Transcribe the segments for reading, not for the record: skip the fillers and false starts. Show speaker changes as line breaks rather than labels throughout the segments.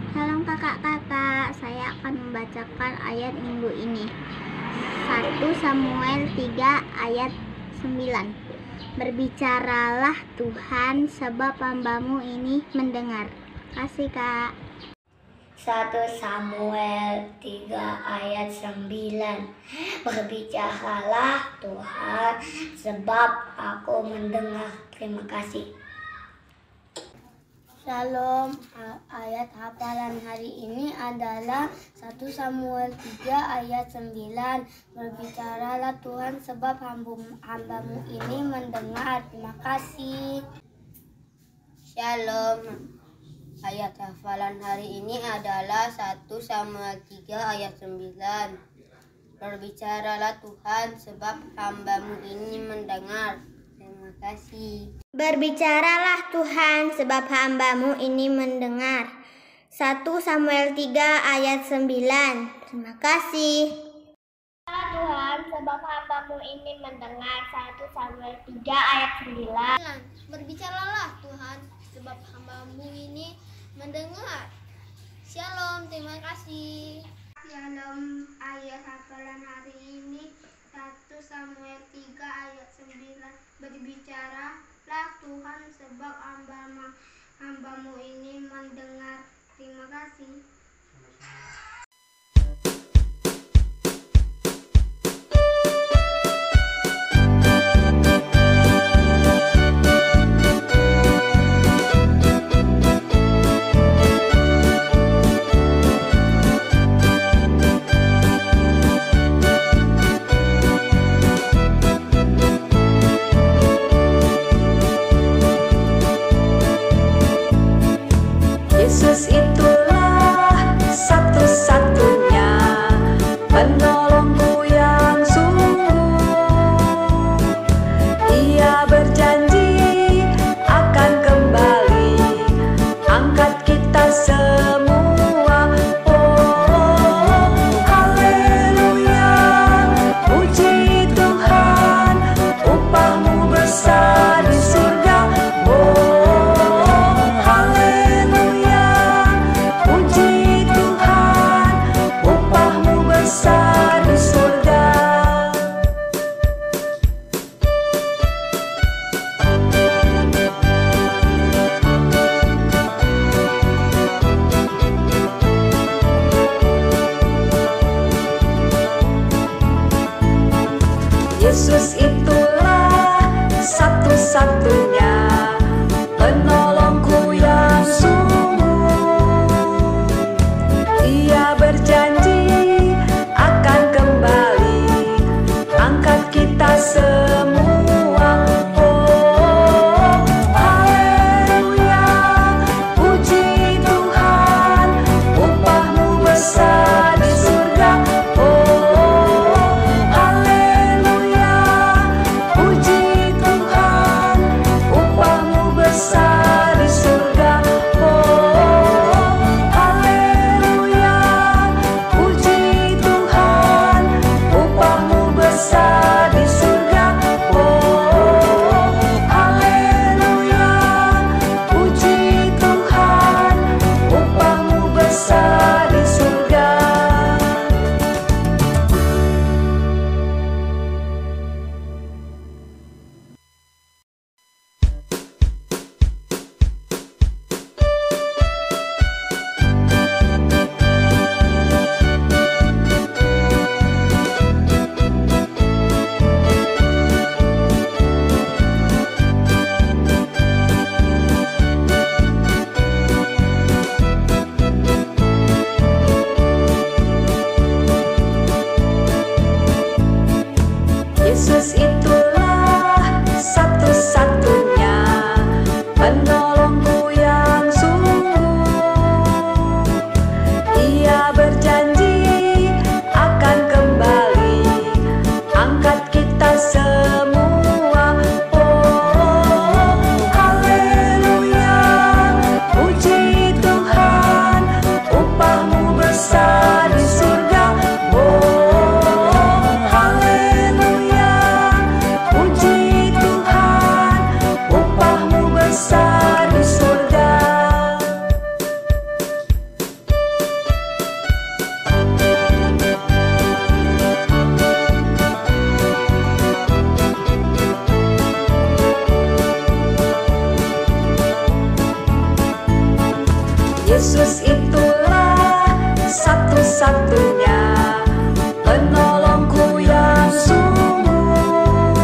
Salam kakak-kakak, saya akan membacakan ayat minggu ini. 1 Samuel 3 ayat 9. Berbicaralah Tuhan, sebab hamba-Mu ini mendengar. Kasih kak.
1 Samuel 3 ayat 9. Berbicaralah Tuhan, sebab aku mendengar. Terima kasih.
Shalom, ayat hafalan hari ini adalah 1 Samuel 3 ayat 9. Berbicaralah Tuhan sebab hamba-Mu ini mendengar. Terima kasih.
Shalom, ayat hafalan hari ini adalah 1 Samuel 3 ayat 9. Berbicaralah Tuhan sebab hamba-Mu ini mendengar. Terima kasih.
Berbicaralah Tuhan, sebab hamba-Mu ini mendengar. 1 Samuel 3 ayat 9. Terima kasih.
Tuhan, sebab hamba-Mu ini mendengar. 1 Samuel 3 ayat 9.
Berbicaralah Tuhan sebab hamba-Mu ini mendengar. Shalom, terima kasih.
Shalom, ayat hafalan hari ini 1 Samuel 3 ayat 9. Berbicaralah Tuhan sebab hamba-Mu ini mendengar. Terima kasih.
Yesus itulah satu-satunya penolongku yang sungguh. Ia berjanji akan kembali angkat kita semua. Oh, haleluya, puji Tuhan, upahmu besar di surga. Yesus itulah satu-satunya penolongku yang sungguh. Ia berjanji akan kembali angkat kita semua. Oh, haleluya, puji Tuhan, upahmu besar di surga. Puji Tuhan, upahmu besar. Yesus itulah satu-satunya penolongku yang sungguh.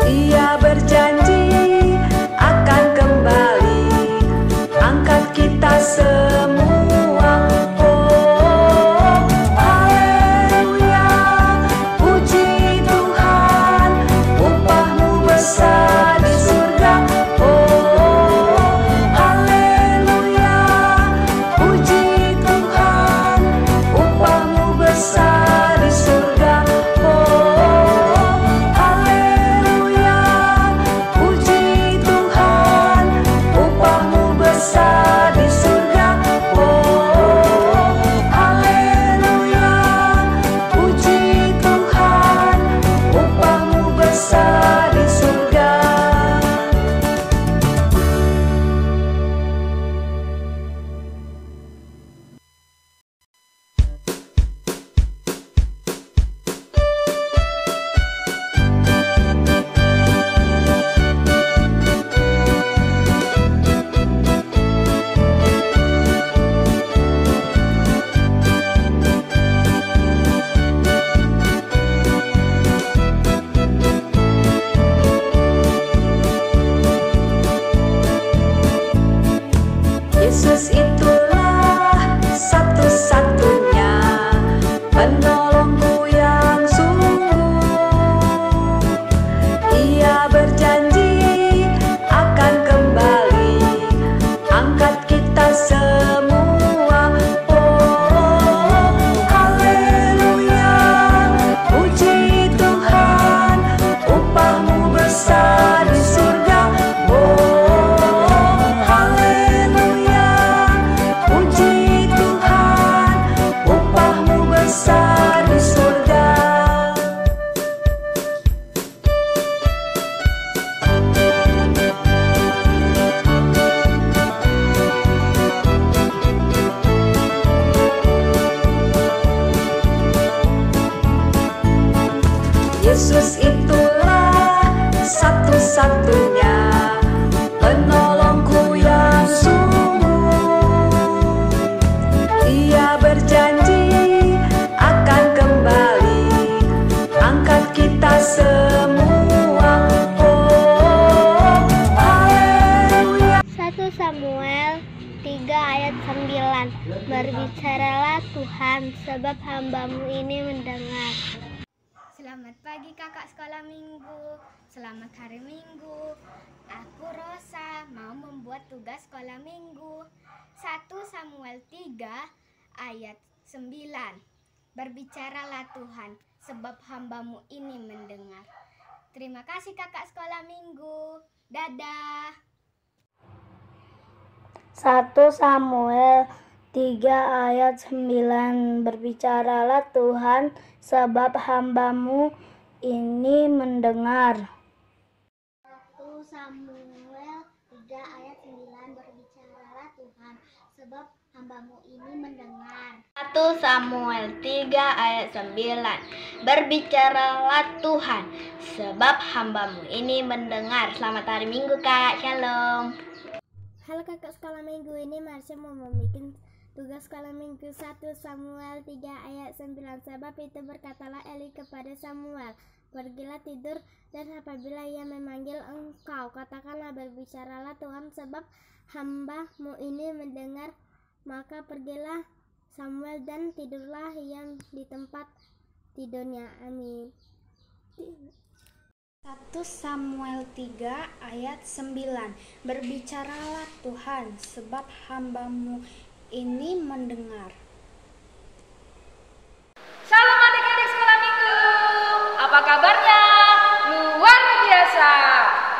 Ia berjanji akan kembali angkat kita semua. Oh, haleluya, puji Tuhan, upahmu besar di surga. Oh, haleluya, puji Tuhan, upahmu besar di surga. Oh, haleluya, puji Tuhan, upahmu besar di surga. Oh, haleluya, puji Tuhan, upahmu besar di surga. Yesus itulah satu-satunya penolongku yang sungguh. Ia berjanji akan kembali angkat kita semua. Oh, haleluya, puji Tuhan, upahmu besar di surga. Oh, haleluya, puji Tuhan, upahmu besar di surga. Yesus itulah satu-satunya penolongku yang sungguh. Ia berjanji akan kembali angkat kita semua. Oh, haleluya.
1 Samuel 3 ayat 9. Berbicaralah Tuhan, sebab hamba-Mu ini mendengar.
Selamat pagi kakak sekolah minggu. Selamat hari Minggu. Aku Rosa mau membuat tugas sekolah minggu. 1 Samuel 3 ayat 9. Berbicaralah Tuhan, sebab hamba-Mu ini mendengar. Terima kasih kakak sekolah minggu. Dadah.
1 Samuel 3 ayat 9. Berbicaralah Tuhan, sebab hamba-Mu ini mendengar.
1 Samuel 3 ayat 9. Berbicaralah Tuhan, sebab hamba-Mu ini mendengar.
1 Samuel 3 ayat 9. Berbicaralah Tuhan, sebab hamba-Mu ini mendengar. Selamat hari Minggu Kak, Shalom.
Halo kakak sekolah minggu, ini Marsha mau membuat tugas sekolah minggu. 1 Samuel 3 ayat 9. Sebab itu berkatalah Eli kepada Samuel, pergilah tidur, dan apabila ia memanggil engkau, katakanlah, berbicaralah Tuhan, sebab hamba-Mu ini mendengar. Maka pergilah Samuel dan tidurlah ia di tempat tidurnya. Amin.
1 Samuel 3 ayat 9. Berbicaralah Tuhan, sebab hamba-Mu ini mendengar.
Salam adik-adik sekolah minggu. Apa kabarnya? Luar biasa.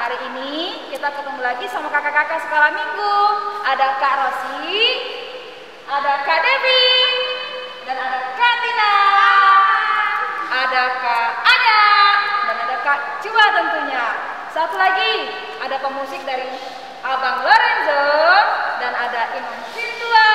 Hari ini kita ketemu lagi sama kakak-kakak sekolah minggu. Ada Kak Rosi, ada Kak Devi, dan ada Kak Tina, ada Kak Anya, dan ada Kak Cua tentunya. Satu lagi, ada pemusik dari Abang Lorenzo, dan ada Imam Sintua.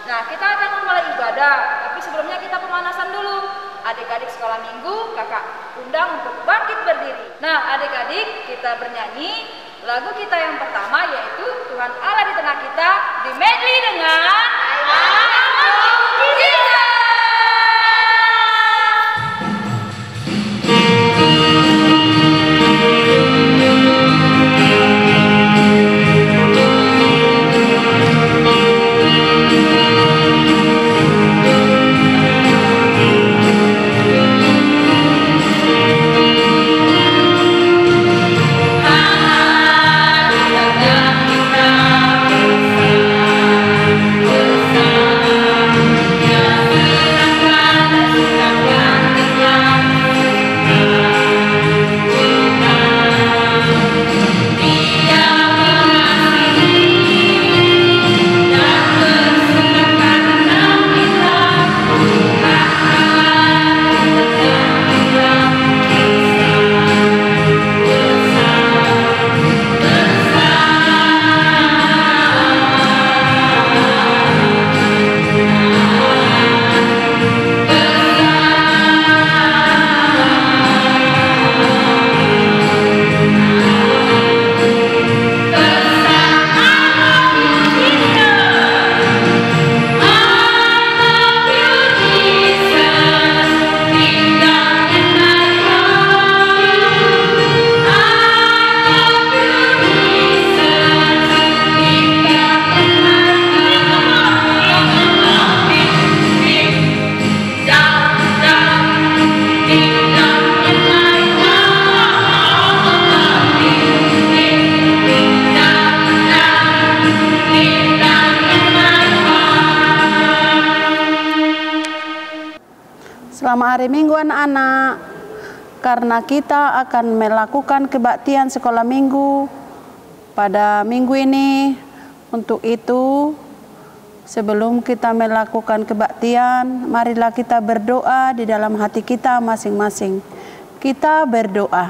Nah, kita akan memulai ibadah, tapi sebelumnya kita pemanasan dulu. Adik-adik sekolah minggu, kakak undang untuk bangkit berdiri. Nah, adik-adik, kita bernyanyi lagu kita yang pertama, yaitu Tuhan Allah di tengah kita di medley dengan Mujizat.
Selamat hari Minggu anak-anak. Karena kita akan melakukan kebaktian sekolah minggu pada minggu ini. Untuk itu, sebelum kita melakukan kebaktian, marilah kita berdoa di dalam hati kita masing-masing. Kita berdoa.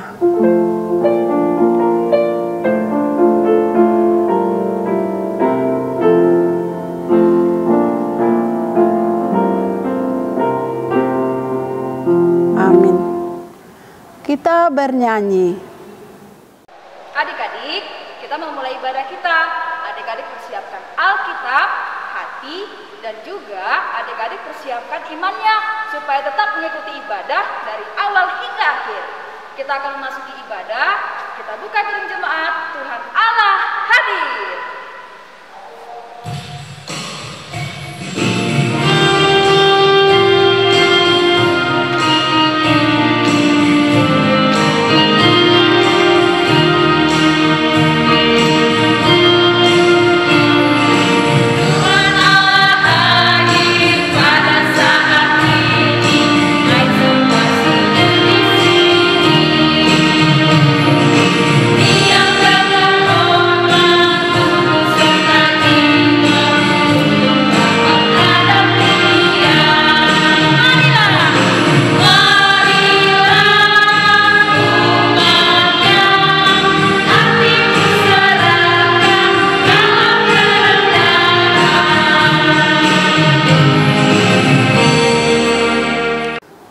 Amin. Kita bernyanyi.
Adik-adik, kita memulai ibadah kita. Adik-adik persiapkan Alkitab, hati, dan juga adik-adik persiapkan imannya supaya tetap mengikuti ibadah dari awal hingga akhir. Kita akan memasuki ibadah. Kita buka piring jemaat. Tuhan Allah hadir.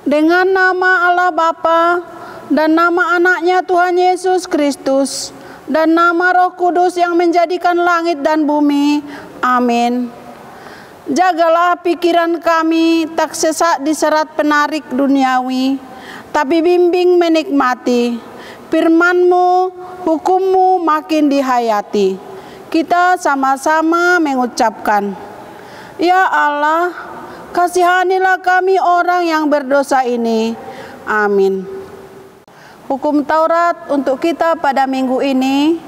Dengan nama Allah Bapa dan nama anaknya Tuhan Yesus Kristus dan nama Roh Kudus yang menjadikan langit dan bumi. Amin. Jagalah pikiran kami tak sesat diserat penarik duniawi, tapi bimbing menikmati firman-Mu, hukum-Mu makin dihayati. Kita sama-sama mengucapkan, Ya Allah, kasihanilah kami orang yang berdosa ini. Amin. Hukum Taurat untuk kita pada minggu ini,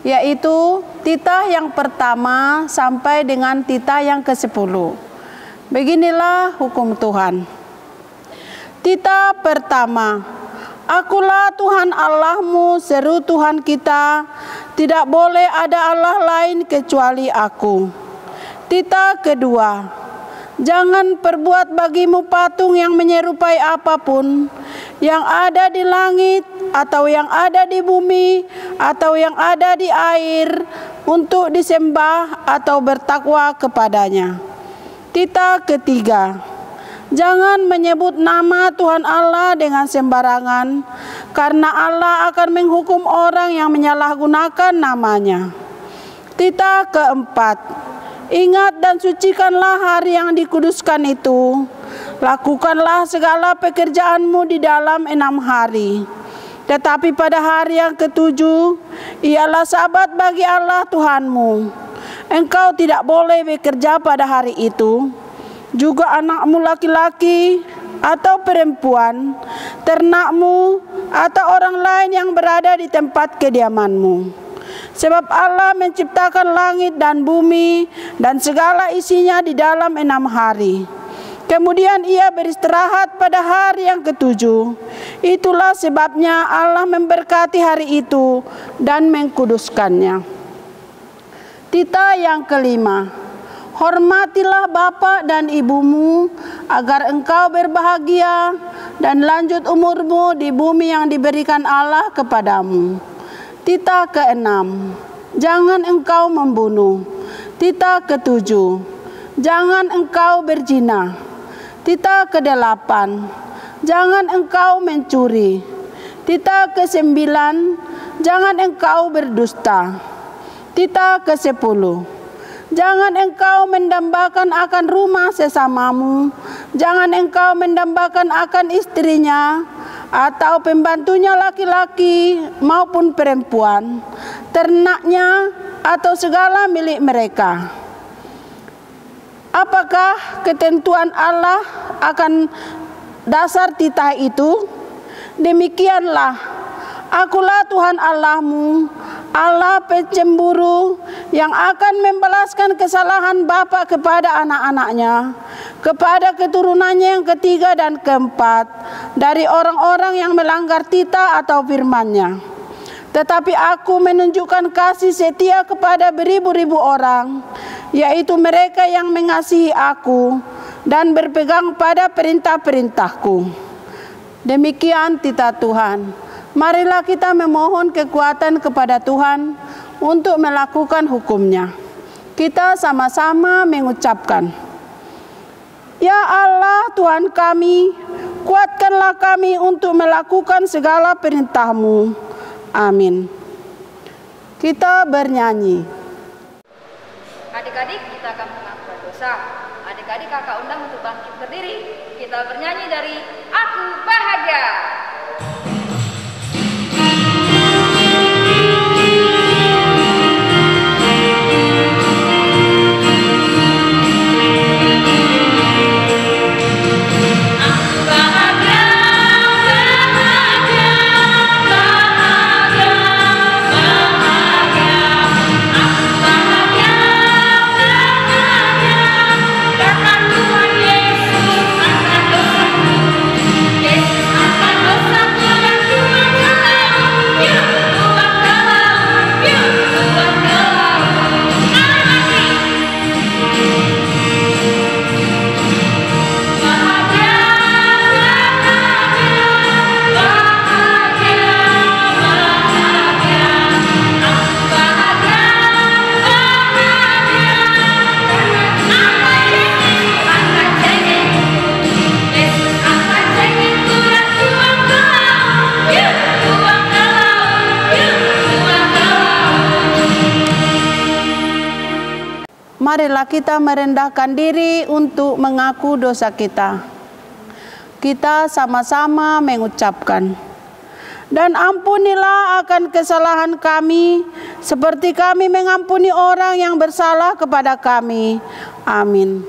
yaitu titah yang pertama sampai dengan titah yang ke-10. Beginilah hukum Tuhan. Titah pertama, Akulah Tuhan Allahmu, seru Tuhan kita, tidak boleh ada Allah lain kecuali Aku. Titah kedua, jangan perbuat bagimu patung yang menyerupai apapun, yang ada di langit, atau yang ada di bumi, atau yang ada di air, untuk disembah atau bertakwa kepadanya. Titah ketiga, jangan menyebut nama Tuhan Allah dengan sembarangan, karena Allah akan menghukum orang yang menyalahgunakan namanya. Titah keempat, ingat dan sucikanlah hari yang dikuduskan itu. Lakukanlah segala pekerjaanmu di dalam 6 hari. Tetapi pada hari yang ketujuh, ialah Sabat bagi Allah Tuhanmu. Engkau tidak boleh bekerja pada hari itu. Juga anakmu laki-laki atau perempuan, ternakmu atau orang lain yang berada di tempat kediamanmu. Sebab Allah menciptakan langit dan bumi dan segala isinya di dalam 6 hari. Kemudian ia beristirahat pada hari yang ketujuh. Itulah sebabnya Allah memberkati hari itu dan mengkuduskannya. Titah yang kelima, hormatilah bapa dan ibumu agar engkau berbahagia dan lanjut umurmu di bumi yang diberikan Allah kepadamu. Titah keenam, jangan engkau membunuh. Titah ketujuh, jangan engkau berzina. Titah kedelapan, jangan engkau mencuri. Titah kesembilan, jangan engkau berdusta. Titah kesepuluh, jangan engkau mendambakan akan rumah sesamamu. Jangan engkau mendambakan akan istrinya atau pembantunya laki-laki maupun perempuan, ternaknya atau segala milik mereka. Apakah ketentuan Allah akan dasar titah itu? Demikianlah, Akulah Tuhan Allahmu, Allah pencemburu yang akan membalaskan kesalahan bapa kepada anak-anaknya, kepada keturunannya yang ketiga dan keempat dari orang-orang yang melanggar titah atau firman-Nya. Tetapi aku menunjukkan kasih setia kepada beribu-ribu orang, yaitu mereka yang mengasihi aku dan berpegang pada perintah-perintahku. Demikian titah Tuhan. Marilah kita memohon kekuatan kepada Tuhan untuk melakukan hukum-Nya. Kita sama-sama mengucapkan, Ya Allah Tuhan kami, kuatkanlah kami untuk melakukan segala perintah-Mu. Amin. Kita bernyanyi.
Adik-adik, kita akan mengaku dosa. Adik-adik kakak undang untuk bangkit berdiri. Kita bernyanyi dari Aku Bahagia.
Marilah kita merendahkan diri untuk mengaku dosa kita. Kita sama-sama mengucapkan, dan ampunilah akan kesalahan kami, seperti kami mengampuni orang yang bersalah kepada kami. Amin.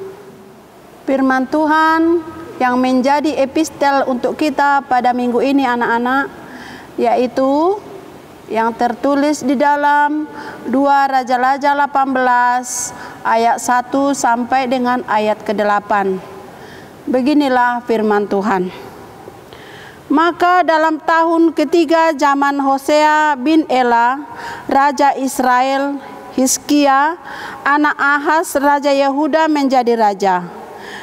Firman Tuhan yang menjadi epistel untuk kita pada minggu ini anak-anak, yaitu yang tertulis di dalam 2 Raja-Raja 18 ayat 1 sampai dengan ayat ke-8. Beginilah firman Tuhan. Maka dalam tahun ketiga zaman Hosea bin Ela, Raja Israel, Hizkia, anak Ahaz, Raja Yehuda menjadi raja.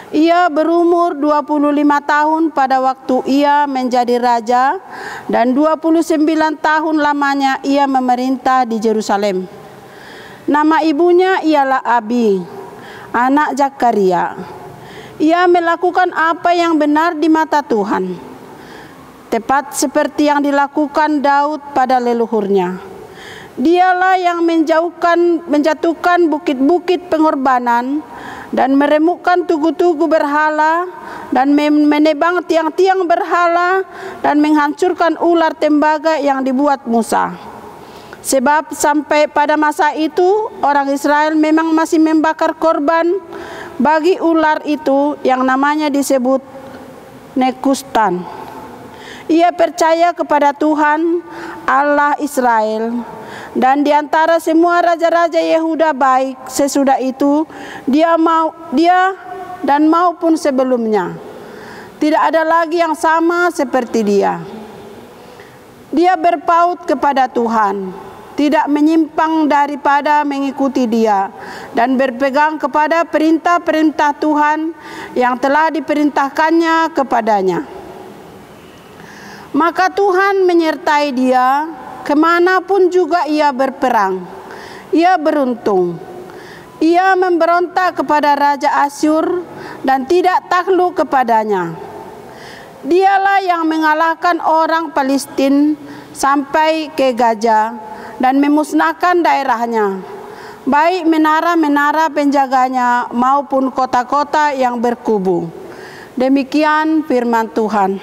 Ia berumur 25 tahun pada waktu ia menjadi raja, dan 29 tahun lamanya ia memerintah di Yerusalem. Nama ibunya ialah Abi, anak Zakaria. Ia melakukan apa yang benar di mata Tuhan, tepat seperti yang dilakukan Daud pada leluhurnya. Dialah yang menjatuhkan bukit-bukit pengorbanan dan meremukkan tugu-tugu berhala dan menebang tiang-tiang berhala dan menghancurkan ular tembaga yang dibuat Musa. Sebab sampai pada masa itu orang Israel memang masih membakar korban bagi ular itu yang namanya disebut Nekustan. Ia percaya kepada Tuhan Allah Israel, dan di antara semua raja-raja Yehuda baik sesudah itu dia dan maupun sebelumnya tidak ada lagi yang sama seperti dia. Dia berpaut kepada Tuhan, tidak menyimpang daripada mengikuti Dia, dan berpegang kepada perintah-perintah Tuhan yang telah diperintahkannya kepadanya. Maka Tuhan menyertai dia kemanapun juga ia berperang. Ia beruntung. Ia memberontak kepada Raja Asyur dan tidak takluk kepadanya. Dialah yang mengalahkan orang Palestina sampai ke Gaza dan memusnahkan daerahnya, baik menara-menara penjaganya maupun kota-kota yang berkubu. Demikian firman Tuhan.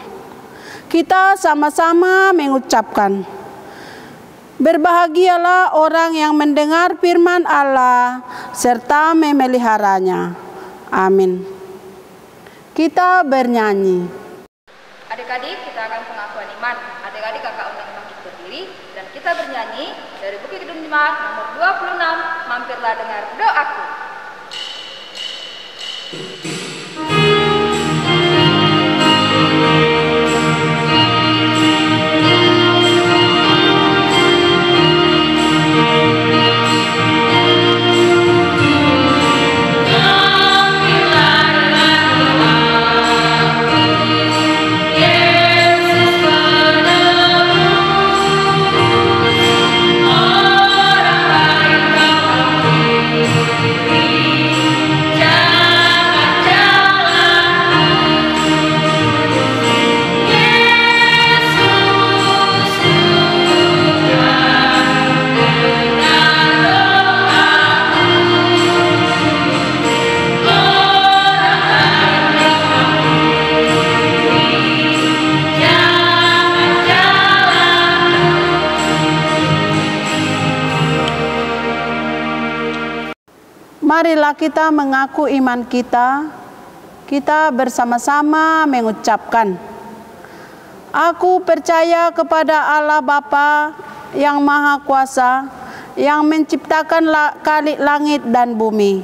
Kita sama-sama mengucapkan, berbahagialah orang yang mendengar firman Allah serta memeliharanya. Amin. Kita bernyanyi.
Adik-adik, kita akan pengakuan iman. Adik-adik, kakak undang bangkit berdiri dan kita bernyanyi dari buku Kidung Jemaat nomor 26, Mampirlah Dengar Doaku.
Marilah kita mengaku iman kita. Kita bersama-sama mengucapkan, aku percaya kepada Allah Bapa yang Maha Kuasa, yang menciptakan langit dan bumi.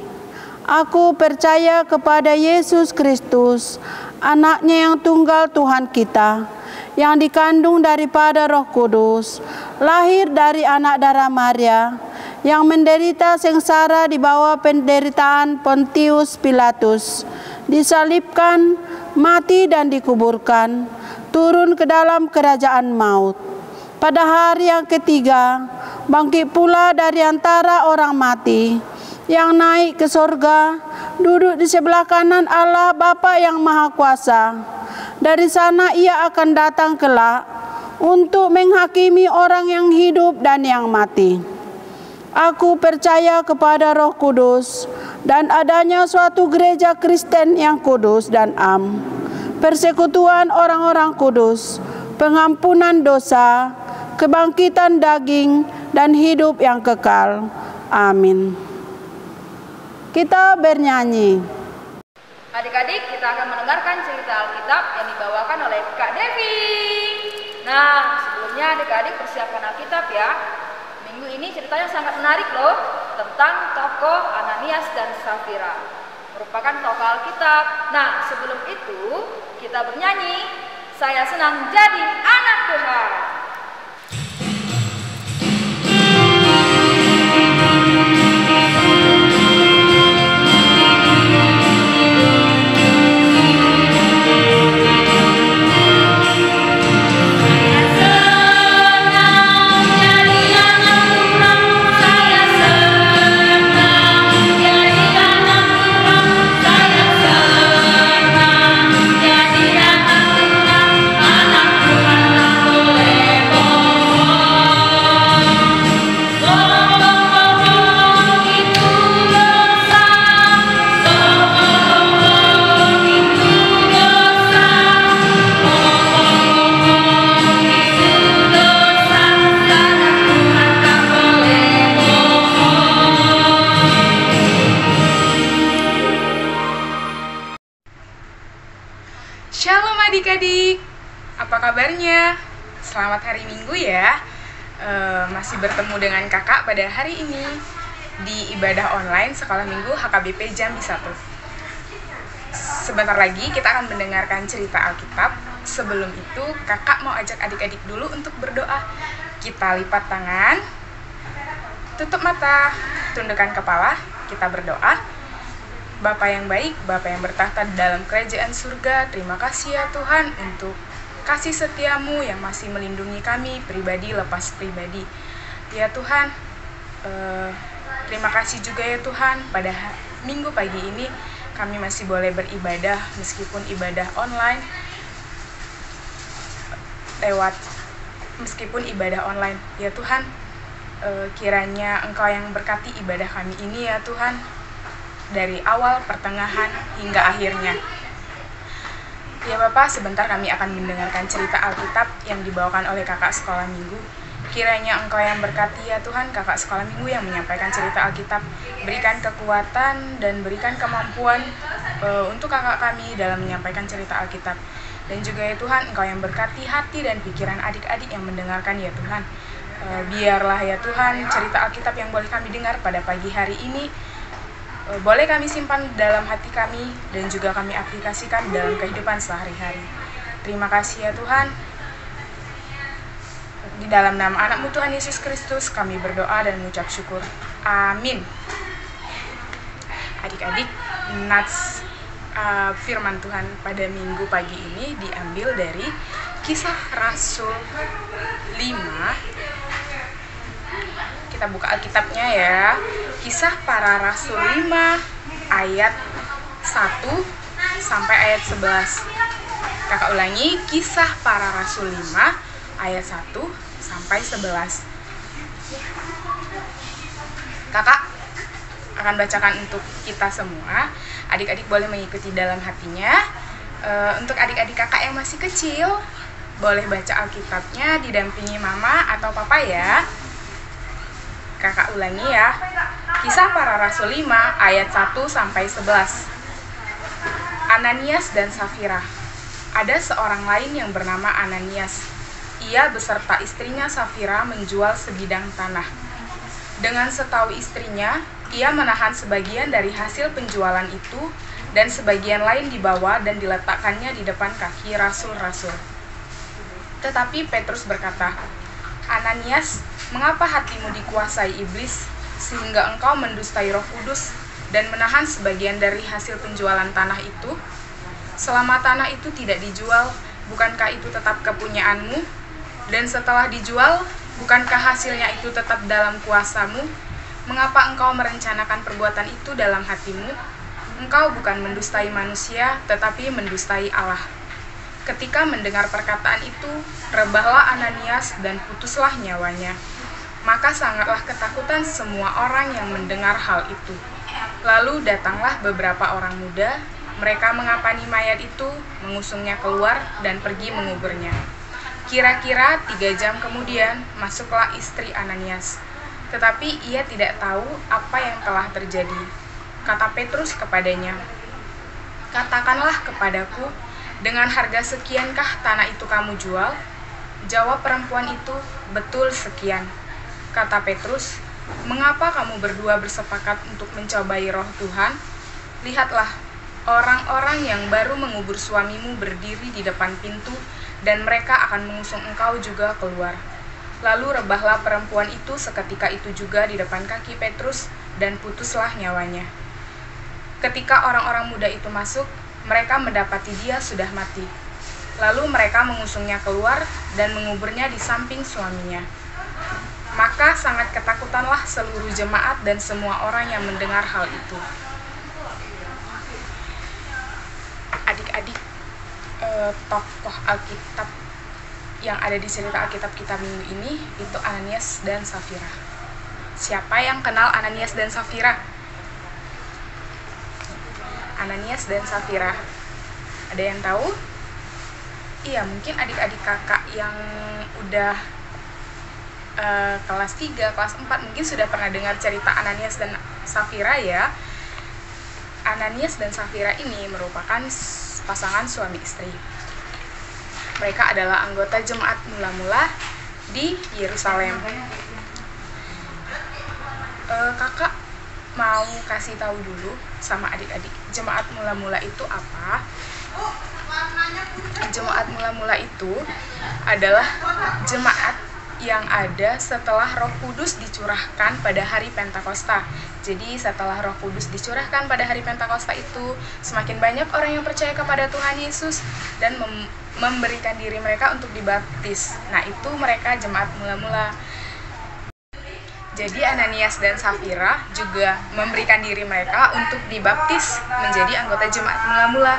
Aku percaya kepada Yesus Kristus, anaknya yang tunggal Tuhan kita, yang dikandung daripada Roh Kudus, lahir dari anak darah Maria, yang menderita sengsara di bawah penderitaan Pontius Pilatus, disalibkan, mati dan dikuburkan, turun ke dalam kerajaan maut. Pada hari yang ketiga, bangkit pula dari antara orang mati, yang naik ke sorga, duduk di sebelah kanan Allah Bapa yang Maha Kuasa. Dari sana ia akan datang kelak untuk menghakimi orang yang hidup dan yang mati. Aku percaya kepada Roh Kudus dan adanya suatu gereja Kristen yang kudus dan am, persekutuan orang-orang kudus, pengampunan dosa, kebangkitan daging, dan hidup yang kekal. Amin. Kita bernyanyi.
Adik-adik, kita akan mendengarkan cerita Alkitab yang dibawakan oleh Kak Devi. Nah, sebelumnya adik-adik persiapkan Alkitab ya. Minggu ini ceritanya sangat menarik loh, tentang tokoh Ananias dan Safira, merupakan tokoh Alkitab. Nah, sebelum itu kita bernyanyi, saya senang jadi anak Tuhan.
Anak Tuhan tak boleh kabarnya? Selamat hari Minggu ya. Masih bertemu dengan kakak pada hari ini di ibadah online Sekolah Minggu HKBP Jambi 1. Sebentar lagi kita akan mendengarkan cerita Alkitab. Sebelum itu kakak mau ajak adik-adik dulu untuk berdoa. Kita lipat tangan, tutup mata, tundukkan kepala, kita berdoa. Bapa yang baik, Bapa yang bertahta dalam kerajaan surga, terima kasih ya Tuhan untuk kasih setiamu yang masih melindungi kami pribadi lepas pribadi. Ya Tuhan, terima kasih juga ya Tuhan pada Minggu pagi ini kami masih boleh beribadah meskipun ibadah online meskipun ibadah online. Ya Tuhan, kiranya Engkau yang berkati ibadah kami ini ya Tuhan, dari awal, pertengahan, hingga akhirnya. Ya Bapak, sebentar kami akan mendengarkan cerita Alkitab yang dibawakan oleh kakak sekolah minggu. Kiranya Engkau yang berkati ya Tuhan, kakak sekolah minggu yang menyampaikan cerita Alkitab. Berikan kekuatan dan berikan kemampuan untuk kakak kami dalam menyampaikan cerita Alkitab. Dan juga ya Tuhan, Engkau yang berkati hati dan pikiran adik-adik yang mendengarkan ya Tuhan. Biarlah ya Tuhan, cerita Alkitab yang boleh kami dengar pada pagi hari ini boleh kami simpan dalam hati kami dan juga kami aplikasikan dalam kehidupan sehari-hari. Terima kasih ya Tuhan. Di dalam nama anak-Mu Tuhan Yesus Kristus kami berdoa dan mengucap syukur. Amin. Adik-adik, nats firman Tuhan pada minggu pagi ini diambil dari Kisah Rasul 5. Kita buka Alkitabnya ya. Kisah Para Rasul 5 ayat 1 sampai ayat 11. Kakak ulangi, Kisah Para Rasul 5 ayat 1 sampai 11. Kakak akan bacakan untuk kita semua. Adik-adik boleh mengikuti dalam hatinya. Untuk adik-adik kakak yang masih kecil, boleh baca Alkitabnya didampingi mama atau papa ya. Kakak ulangi ya. Kisah Para Rasul 5 ayat 1 sampai 11. Ananias dan Safira. Ada seorang lain yang bernama Ananias. Ia beserta istrinya Safira menjual sebidang tanah. Dengan setahu istrinya, ia menahan sebagian dari hasil penjualan itu dan sebagian lain dibawa dan diletakkannya di depan kaki rasul-rasul. Tetapi Petrus berkata, Ananias, mengapa hatimu dikuasai iblis, sehingga engkau mendustai Roh Kudus dan menahan sebagian dari hasil penjualan tanah itu? Selama tanah itu tidak dijual, bukankah itu tetap kepunyaanmu? Dan setelah dijual, bukankah hasilnya itu tetap dalam kuasamu? Mengapa engkau merencanakan perbuatan itu dalam hatimu? Engkau bukan mendustai manusia, tetapi mendustai Allah. Ketika mendengar perkataan itu, rebahlah Ananias dan putuslah nyawanya. Maka sangatlah ketakutan semua orang yang mendengar hal itu. Lalu datanglah beberapa orang muda, mereka mengapani mayat itu, mengusungnya keluar, dan pergi menguburnya. Kira-kira 3 jam kemudian, masuklah istri Ananias. Tetapi ia tidak tahu apa yang telah terjadi. Kata Petrus kepadanya, katakanlah kepadaku, dengan harga sekiankah tanah itu kamu jual? Jawab perempuan itu, betul sekian. Kata Petrus, mengapa kamu berdua bersepakat untuk mencobai Roh Tuhan? Lihatlah, orang-orang yang baru mengubur suamimu berdiri di depan pintu, dan mereka akan mengusung engkau juga keluar. Lalu rebahlah perempuan itu seketika itu juga di depan kaki Petrus, dan putuslah nyawanya. Ketika orang-orang muda itu masuk, mereka mendapati dia sudah mati. Lalu mereka mengusungnya keluar dan menguburnya di samping suaminya. Maka sangat ketakutanlah seluruh jemaat dan semua orang yang mendengar hal itu. Adik-adik, tokoh Alkitab yang ada di cerita Alkitab kita minggu ini itu Ananias dan Safira. Siapa yang kenal Ananias dan Safira? Ananias dan Safira. Ada yang tahu? Iya, mungkin adik-adik kakak yang udah kelas 3, kelas 4 mungkin sudah pernah dengar cerita Ananias dan Safira ya. Ananias dan Safira ini merupakan pasangan suami istri. Mereka adalah anggota jemaat mula-mula di Yerusalem. Kakak mau kasih tahu dulu sama adik-adik, jemaat mula-mula itu apa? Jemaat mula-mula itu adalah jemaat yang ada setelah Roh Kudus dicurahkan pada hari Pentakosta. Jadi setelah Roh Kudus dicurahkan pada hari Pentakosta itu, semakin banyak orang yang percaya kepada Tuhan Yesus dan memberikan diri mereka untuk dibaptis. Nah, itu mereka jemaat mula-mula. Jadi Ananias dan Safira juga memberikan diri mereka untuk dibaptis menjadi anggota jemaat mula-mula.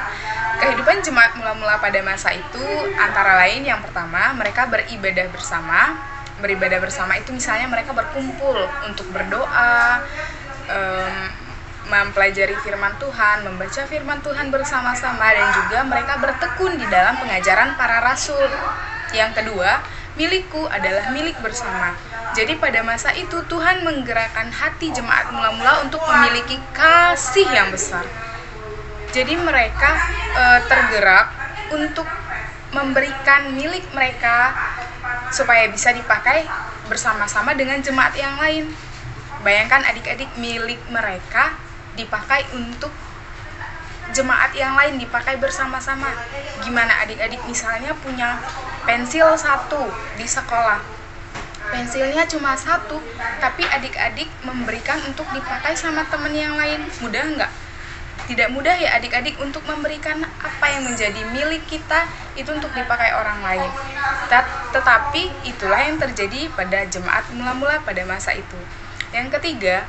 Kehidupan jemaat mula-mula pada masa itu antara lain, yang pertama, mereka beribadah bersama. Beribadah bersama itu misalnya mereka berkumpul untuk berdoa, mempelajari firman Tuhan, membaca firman Tuhan bersama-sama, dan juga mereka bertekun di dalam pengajaran para rasul. Yang kedua, milikku adalah milik bersama. Jadi pada masa itu Tuhan menggerakkan hati jemaat mula-mula untuk memiliki kasih yang besar. Jadi mereka tergerak untuk memberikan milik mereka supaya bisa dipakai bersama-sama dengan jemaat yang lain. Bayangkan adik-adik, milik mereka dipakai untuk jemaat yang lain, dipakai bersama-sama. Gimana adik-adik misalnya punya pensil 1 di sekolah, pensilnya cuma 1, tapi adik-adik memberikan untuk dipakai sama teman yang lain. Mudah nggak? Tidak mudah ya adik-adik untuk memberikan apa yang menjadi milik kita itu untuk dipakai orang lain. Tetapi itulah yang terjadi pada jemaat mula-mula pada masa itu. Yang ketiga,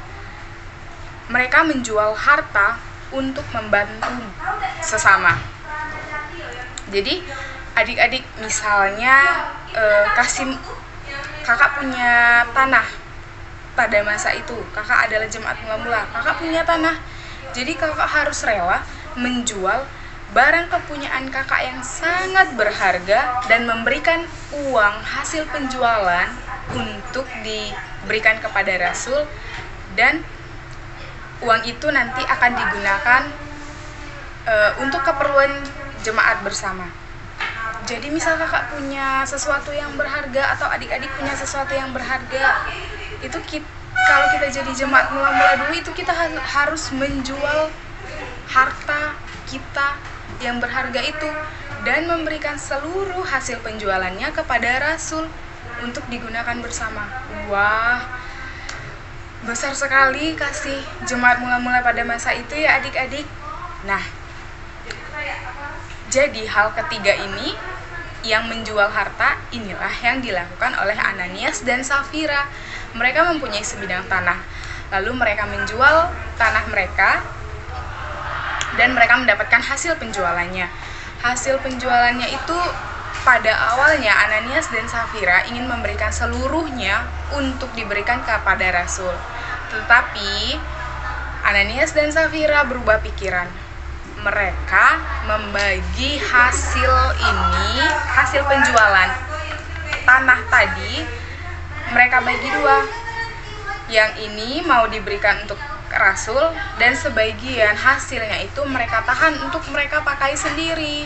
mereka menjual harta untuk membantu sesama. Jadi adik-adik misalnya kakak punya tanah pada masa itu, kakak adalah jemaat mula-mula, kakak punya tanah. Jadi kakak harus rela menjual barang kepunyaan kakak yang sangat berharga dan memberikan uang hasil penjualan untuk diberikan kepada rasul, dan uang itu nanti akan digunakan untuk keperluan jemaat bersama. Jadi misal kakak punya sesuatu yang berharga atau adik-adik punya sesuatu yang berharga, itu kalau kita jadi jemaat mula-mula dulu itu kita harus menjual harta kita yang berharga itu dan memberikan seluruh hasil penjualannya kepada rasul untuk digunakan bersama. Wah, besar sekali kasih jemaat mula-mula pada masa itu ya adik-adik. Nah, jadi hal ketiga ini yang menjual harta, inilah yang dilakukan oleh Ananias dan Safira. Mereka mempunyai sebidang tanah, lalu mereka menjual tanah mereka dan mereka mendapatkan hasil penjualannya. Hasil penjualannya itu pada awalnya Ananias dan Safira ingin memberikan seluruhnya untuk diberikan kepada rasul. Tetapi Ananias dan Safira berubah pikiran. Mereka membagi hasil ini, hasil penjualan tanah tadi, mereka bagi 2. Yang ini mau diberikan untuk rasul dan sebagian hasilnya itu mereka tahan untuk mereka pakai sendiri.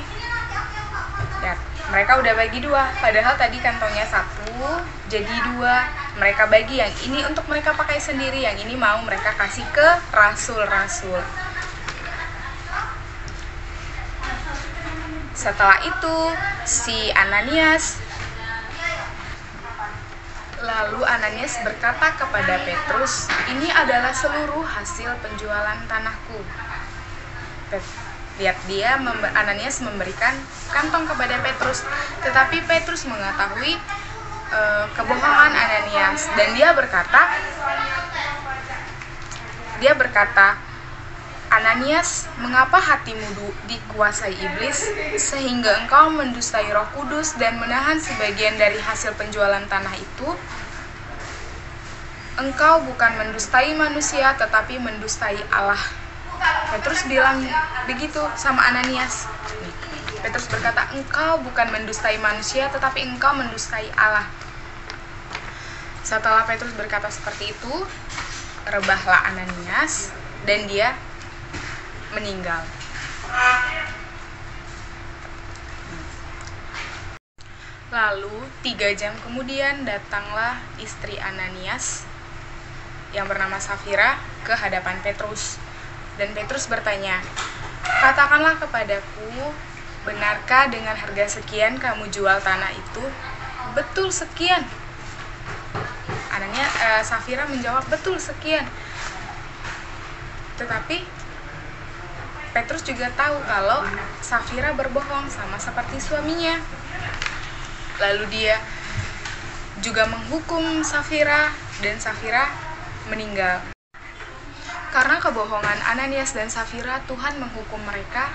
Dan mereka udah bagi 2, padahal tadi kantongnya 1 jadi 2. Mereka bagi yang ini untuk mereka pakai sendiri, yang ini mau mereka kasih ke rasul-rasul. Setelah itu si Ananias berkata kepada Petrus, "Ini adalah seluruh hasil penjualan tanahku." Lihat, Ananias memberikan kantong kepada Petrus, tetapi Petrus mengetahui kebohongan Ananias dan dia berkata, "Ananias, mengapa hatimu dikuasai iblis sehingga engkau mendustai Roh Kudus dan menahan sebagian dari hasil penjualan tanah itu? Engkau bukan mendustai manusia tetapi mendustai Allah." Petrus bilang begitu sama Ananias. Petrus berkata, "Engkau bukan mendustai manusia tetapi engkau mendustai Allah." Setelah Petrus berkata seperti itu, rebahlah Ananias dan dia meninggal. Lalu 3 jam kemudian datanglah istri Ananias yang bernama Safira ke hadapan Petrus. Dan Petrus bertanya, "Katakanlah kepadaku, benarkah dengan harga sekian kamu jual tanah itu?" "Betul sekian." Safira menjawab, "Betul sekian." Tetapi Petrus juga tahu kalau Safira berbohong sama seperti suaminya. Lalu dia juga menghukum Safira dan Safira meninggal. Karena kebohongan Ananias dan Safira, Tuhan menghukum mereka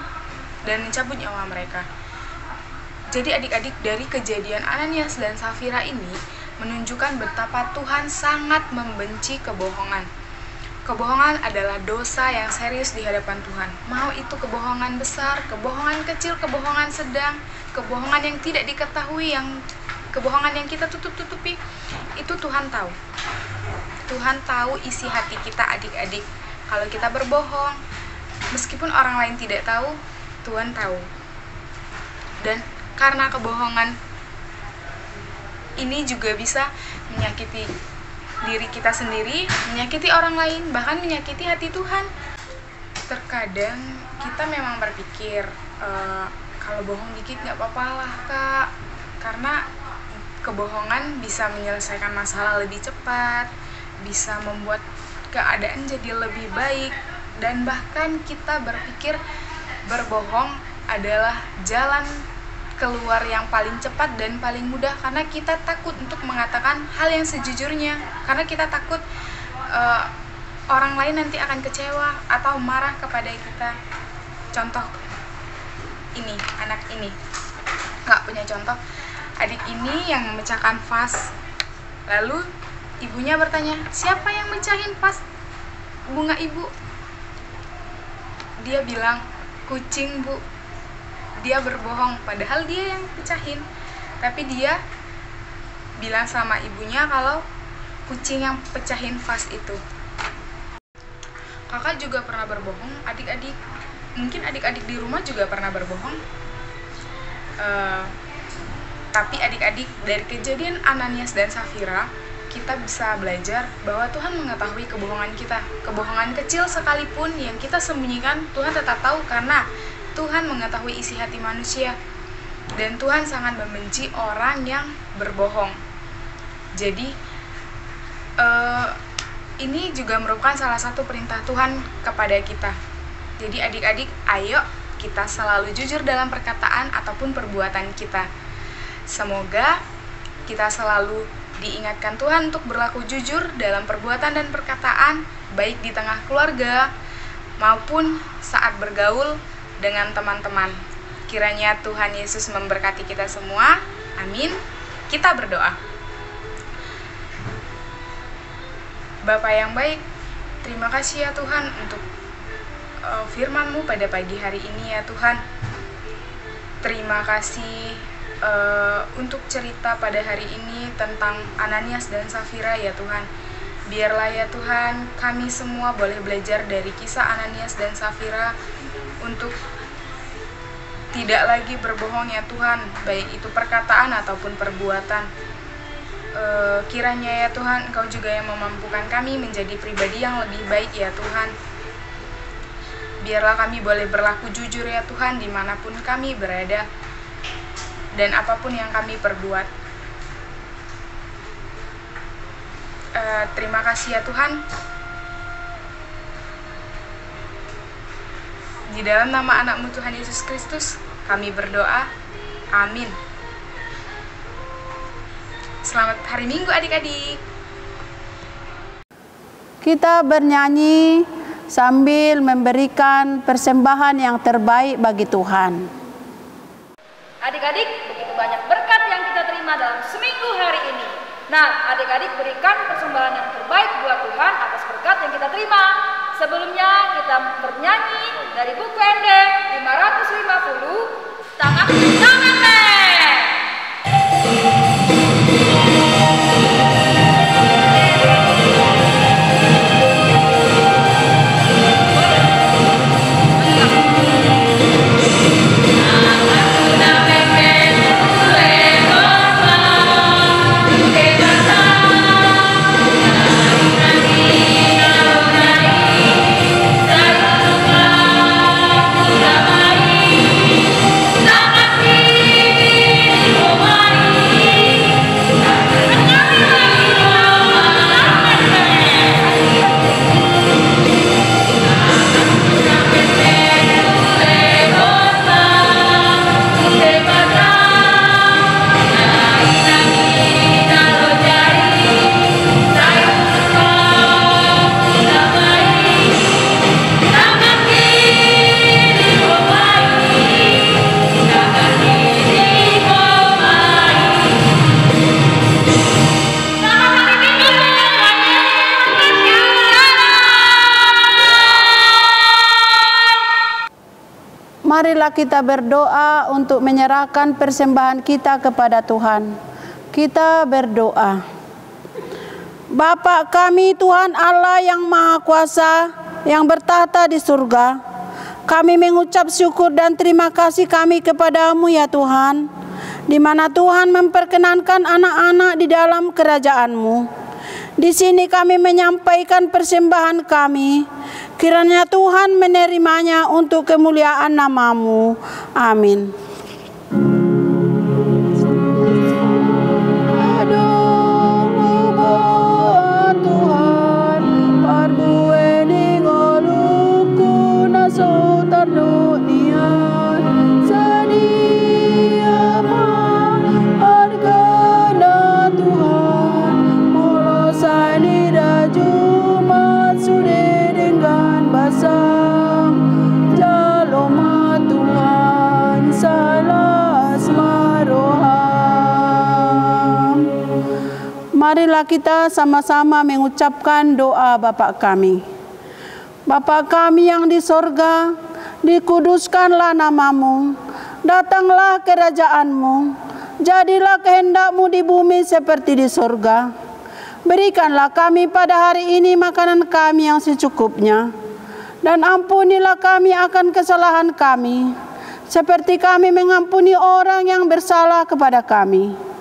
dan mencabut nyawa mereka. Jadi adik-adik, dari kejadian Ananias dan Safira ini menunjukkan betapa Tuhan sangat membenci kebohongan. Kebohongan adalah dosa yang serius di hadapan Tuhan. Mau itu kebohongan besar, kebohongan kecil, kebohongan sedang, kebohongan yang tidak diketahui, kebohongan yang kita tutup-tutupi, itu Tuhan tahu. Tuhan tahu isi hati kita adik-adik. Kalau kita berbohong, meskipun orang lain tidak tahu, Tuhan tahu. Dan karena kebohongan ini juga bisa menyakiti diri kita sendiri, menyakiti orang lain, bahkan menyakiti hati Tuhan. Terkadang kita memang berpikir, kalau bohong dikit nggak apa-apa lah kak, karena kebohongan bisa menyelesaikan masalah lebih cepat, bisa membuat keadaan jadi lebih baik, dan bahkan kita berpikir berbohong adalah jalan keluar yang paling cepat dan paling mudah, karena kita takut untuk mengatakan hal yang sejujurnya, karena kita takut orang lain nanti akan kecewa atau marah kepada kita. Contoh ini, anak ini nggak punya contoh, adik ini yang memecahkan vas. Lalu ibunya bertanya, "Siapa yang mecahin vas bunga ibu?" Dia bilang, "Kucing bu." Dia berbohong, padahal dia yang pecahin. Tapi dia bilang sama ibunya kalau kucing yang pecahin vas itu. Kakak juga pernah berbohong, adik-adik. Mungkin adik-adik di rumah juga pernah berbohong. Tapi adik-adik, dari kejadian Ananias dan Safira, kita bisa belajar bahwa Tuhan mengetahui kebohongan kita. Kebohongan kecil sekalipun yang kita sembunyikan, Tuhan tetap tahu, karena Tuhan mengetahui isi hati manusia. Dan Tuhan sangat membenci orang yang berbohong. Jadi ini juga merupakan salah satu perintah Tuhan kepada kita. Jadi adik-adik, ayo kita selalu jujur dalam perkataan ataupun perbuatan kita. Semoga kita selalu diingatkan Tuhan untuk berlaku jujur dalam perbuatan dan perkataan, baik di tengah keluarga maupun saat bergaul dengan teman-teman. Kiranya Tuhan Yesus memberkati kita semua. Amin. Kita berdoa. Bapa yang baik, terima kasih ya Tuhan untuk firman-Mu pada pagi hari ini ya Tuhan. Terima kasih untuk cerita pada hari ini tentang Ananias dan Safira ya Tuhan. Biarlah ya Tuhan, kami semua boleh belajar dari kisah Ananias dan Safira untuk tidak lagi berbohong ya Tuhan, baik itu perkataan ataupun perbuatan. Kiranya ya Tuhan, Engkau juga yang memampukan kami menjadi pribadi yang lebih baik ya Tuhan. Biarlah kami boleh berlaku jujur ya Tuhan dimanapun kami berada dan apapun yang kami perbuat. Terima kasih ya Tuhan. Di dalam nama anak-Mu Tuhan Yesus Kristus kami berdoa. Amin. Selamat hari Minggu adik-adik.
Kita bernyanyi sambil memberikan persembahan yang terbaik bagi Tuhan.
Adik-adik, begitu banyak berkat yang kita terima dalam seminggu hari ini. Nah, adik-adik berikan persembahan yang terbaik buat Tuhan atas berkat yang kita terima. Sebelumnya kita bernyanyi dari buku ND 550, Tangan Tangan.
Aku na pepe,
Marilah kita berdoa untuk menyerahkan persembahan kita kepada Tuhan. Kita berdoa. Bapa kami Tuhan Allah yang Maha Kuasa, yang bertahta di surga, kami mengucap syukur dan terima kasih kami kepadamu ya Tuhan, di mana Tuhan memperkenankan anak-anak di dalam kerajaan-Mu. Di sini kami menyampaikan persembahan kami. Kiranya Tuhan menerimanya untuk kemuliaan nama-Mu. Amin. Marilah kita sama-sama mengucapkan doa Bapa kami. Bapa kami yang di sorga, dikuduskanlah nama-Mu, datanglah kerajaan-Mu, jadilah kehendak-Mu di bumi seperti di sorga. Berikanlah kami pada hari ini makanan kami yang secukupnya, dan ampunilah kami akan kesalahan kami, seperti kami mengampuni orang yang bersalah kepada kami.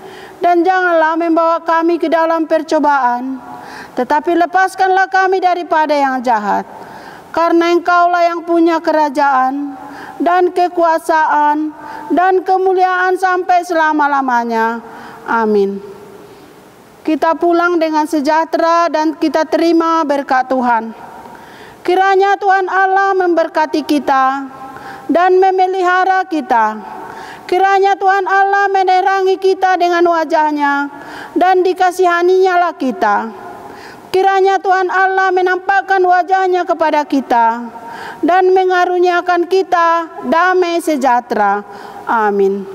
Dan janganlah membawa kami ke dalam percobaan, tetapi lepaskanlah kami daripada yang jahat. Karena Engkaulah yang punya kerajaan, dan kekuasaan, dan kemuliaan sampai selama-lamanya. Amin. Kita pulang dengan sejahtera dan kita terima berkat Tuhan. Kiranya Tuhan Allah memberkati kita dan memelihara kita. Kiranya Tuhan Allah menerangi kita dengan wajah-Nya dan dikasihani-Nya lah kita. Kiranya Tuhan Allah menampakkan wajah-Nya kepada kita dan mengaruniakan kita damai sejahtera. Amin.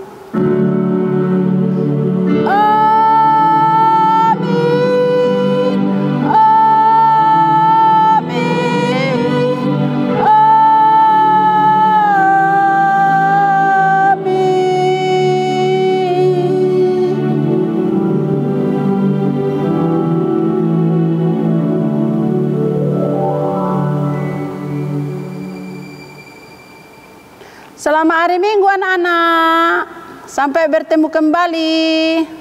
Selamat hari Minggu anak-anak. Sampai bertemu kembali.